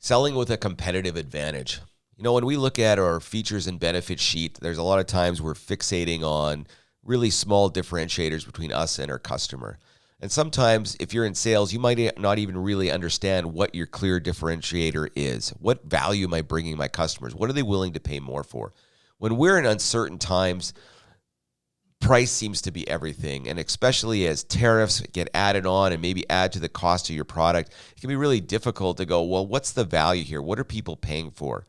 Selling with a competitive advantage. When we look at our features and benefit sheet, there's a lot of times we're fixating on really small differentiators between us and our customer. And sometimes if you're in sales, you might not even really understand what your clear differentiator is. What value am I bringing my customers? What are they willing to pay more for? When we're in uncertain times, price seems to be everything. And especially as tariffs get added on and maybe add to the cost of your product, it can be really difficult to go, well, what's the value here? What are people paying for?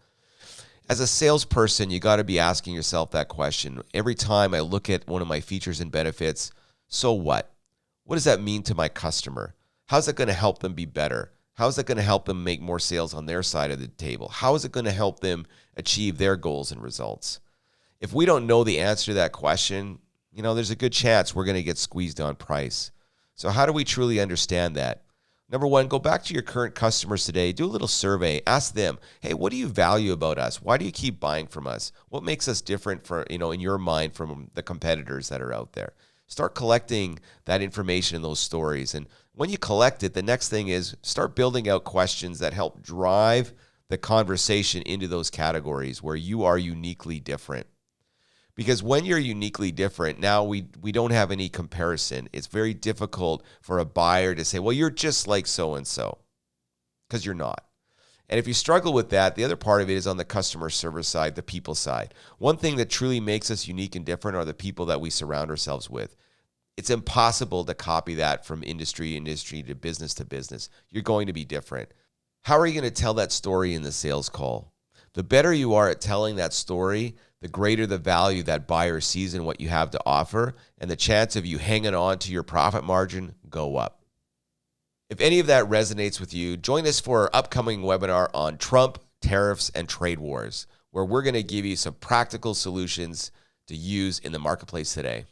As a salesperson, you got to be asking yourself that question. Every time I look at one of my features and benefits, so what? What does that mean to my customer? How's it going to help them be better? How is it going to help them make more sales on their side of the table? How is it going to help them achieve their goals and results? If we don't know the answer to that question, there's a good chance we're going to get squeezed on price. So how do we truly understand that? Number one, go back to your current customers today. Do a little survey. Ask them, hey, what do you value about us? Why do you keep buying from us? What makes us different in your mind from the competitors that are out there? Start collecting that information and those stories. And when you collect it, the next thing is start building out questions that help drive the conversation into those categories where you are uniquely different. Because when you're uniquely different, now we don't have any comparison. It's very difficult for a buyer to say, well, you're just like so-and-so, because you're not. And if you struggle with that, the other part of it is on the customer service side, the people side. One thing that truly makes us unique and different are the people that we surround ourselves with. It's impossible to copy that from industry to business. You're going to be different. How are you going to tell that story in the sales call? The better you are at telling that story, the greater the value that buyer sees in what you have to offer, and the chance of you hanging on to your profit margin go up. If any of that resonates with you, join us for our upcoming webinar on Trump, tariffs, and trade wars, where we're going to give you some practical solutions to use in the marketplace today.